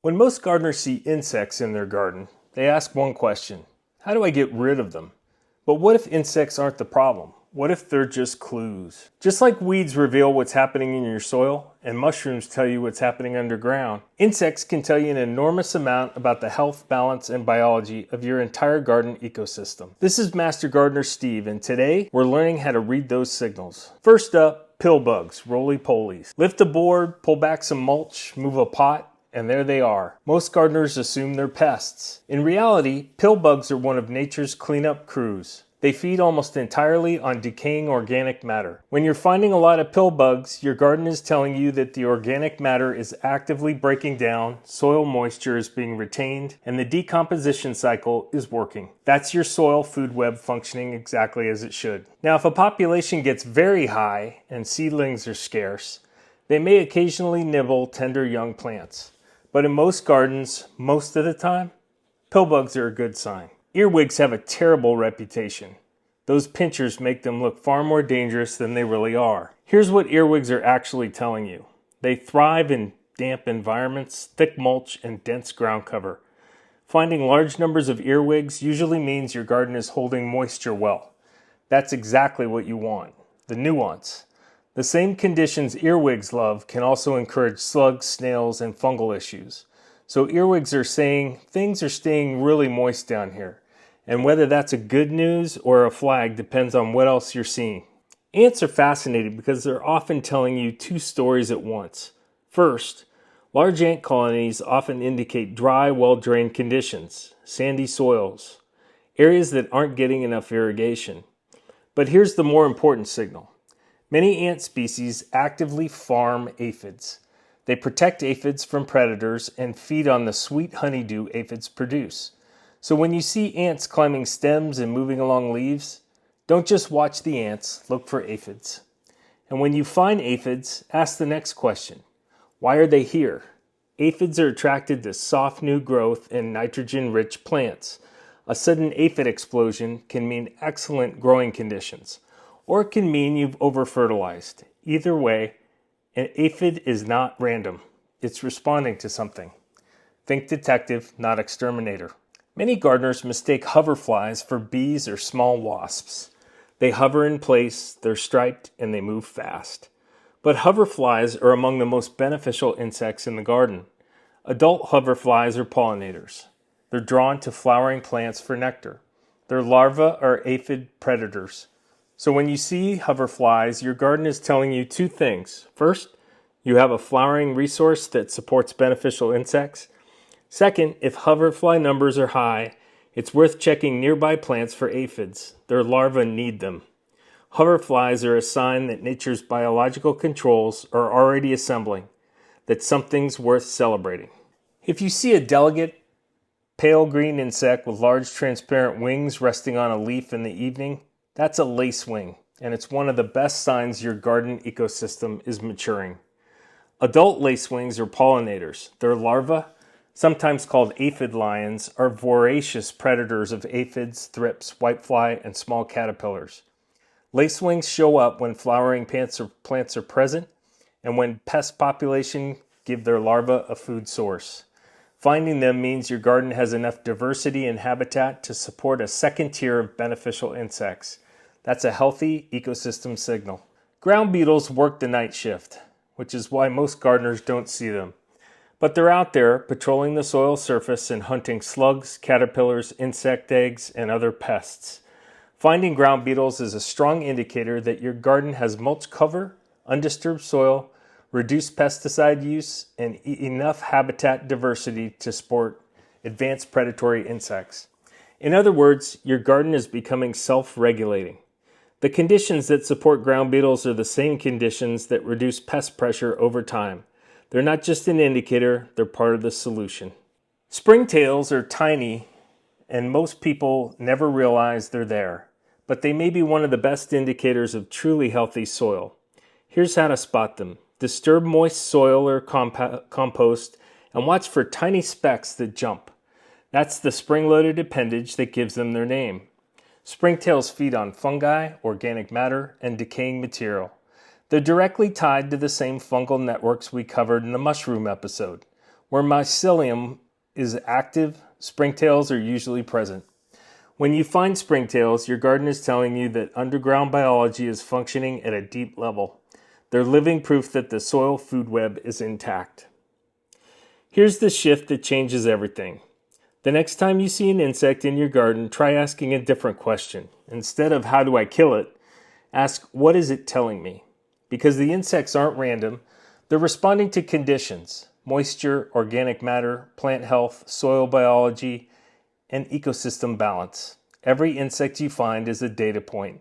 When most gardeners see insects in their garden, they ask one question: how do I get rid of them? But what if insects aren't the problem? What if they're just clues? Just like weeds reveal what's happening in your soil and mushrooms tell you what's happening underground, insects can tell you an enormous amount about the health, balance, and biology of your entire garden ecosystem. This is Master Gardener Steve, and today we're learning how to read those signals. First up, pill bugs, Roly Polies. Lift a board, pull back some mulch, move a pot, and there they are. Most gardeners assume they're pests. In reality, pill bugs are one of nature's cleanup crews. They feed almost entirely on decaying organic matter. When you're finding a lot of pill bugs, your garden is telling you that the organic matter is actively breaking down, soil moisture is being retained, and the decomposition cycle is working. That's your soil food web functioning exactly as it should. Now, if a population gets very high and seedlings are scarce, they may occasionally nibble tender young plants. But in most gardens, most of the time, pill bugs are a good sign. Earwigs have a terrible reputation. Those pinchers make them look far more dangerous than they really are. Here's what earwigs are actually telling you. They thrive in damp environments, thick mulch, and dense ground cover. Finding large numbers of earwigs usually means your garden is holding moisture well. That's exactly what you want. The nuance. The same conditions earwigs love can also encourage slugs, snails, and fungal issues. So earwigs are saying things are staying really moist down here. And whether that's a good news or a flag depends on what else you're seeing. Ants are fascinating because they're often telling you two stories at once. First, large ant colonies often indicate dry, well-drained conditions, sandy soils, areas that aren't getting enough irrigation. But here's the more important signal. Many ant species actively farm aphids. They protect aphids from predators and feed on the sweet honeydew aphids produce. So when you see ants climbing stems and moving along leaves, don't just watch the ants, look for aphids. And when you find aphids, ask the next question. Why are they here? Aphids are attracted to soft new growth and nitrogen-rich plants. A sudden aphid explosion can mean excellent growing conditions, or it can mean you've over-fertilized. Either way, an aphid is not random. It's responding to something. Think detective, not exterminator. Many gardeners mistake hoverflies for bees or small wasps. They hover in place, they're striped, and they move fast. But hoverflies are among the most beneficial insects in the garden. Adult hoverflies are pollinators. They're drawn to flowering plants for nectar. Their larvae are aphid predators. So when you see hoverflies, your garden is telling you two things. First, you have a flowering resource that supports beneficial insects. Second, if hoverfly numbers are high, it's worth checking nearby plants for aphids. Their larvae need them. Hoverflies are a sign that nature's biological controls are already assembling, that something's worth celebrating. If you see a delicate, pale green insect with large transparent wings resting on a leaf in the evening, that's a lacewing, and it's one of the best signs your garden ecosystem is maturing. Adult lacewings are pollinators. Their larvae, sometimes called aphid lions, are voracious predators of aphids, thrips, whitefly, and small caterpillars. Lacewings show up when flowering plants are present and when pest population give their larvae a food source. Finding them means your garden has enough diversity and habitat to support a second tier of beneficial insects. That's a healthy ecosystem signal. Ground beetles work the night shift, which is why most gardeners don't see them. But they're out there patrolling the soil surface and hunting slugs, caterpillars, insect eggs, and other pests. Finding ground beetles is a strong indicator that your garden has mulch cover, undisturbed soil, reduced pesticide use, and enough habitat diversity to support advanced predatory insects. In other words, your garden is becoming self-regulating. The conditions that support ground beetles are the same conditions that reduce pest pressure over time. They're not just an indicator, they're part of the solution. Springtails are tiny, and most people never realize they're there, but they may be one of the best indicators of truly healthy soil. Here's how to spot them. Disturb moist soil or compost and watch for tiny specks that jump. That's the spring-loaded appendage that gives them their name. Springtails feed on fungi, organic matter, and decaying material. They're directly tied to the same fungal networks we covered in the mushroom episode. Where mycelium is active, springtails are usually present. When you find springtails, your garden is telling you that underground biology is functioning at a deep level. They're living proof that the soil food web is intact. Here's the shift that changes everything. The next time you see an insect in your garden, try asking a different question. Instead of how do I kill it, ask what is it telling me? Because the insects aren't random, they're responding to conditions: moisture, organic matter, plant health, soil biology, and ecosystem balance. Every insect you find is a data point.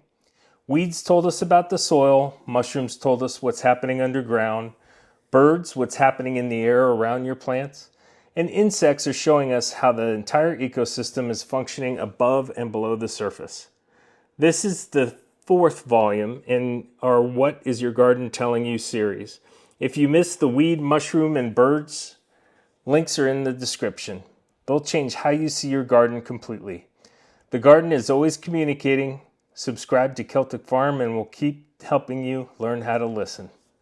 Weeds told us about the soil, mushrooms told us what's happening underground, birds what's happening in the air around your plants, and insects are showing us how the entire ecosystem is functioning above and below the surface. This is the 4th volume in our What is Your Garden Telling You series. If you missed the weed, mushroom, and birds, links are in the description. They'll change how you see your garden completely. The garden is always communicating. Subscribe to Celtic Farm and we'll keep helping you learn how to listen.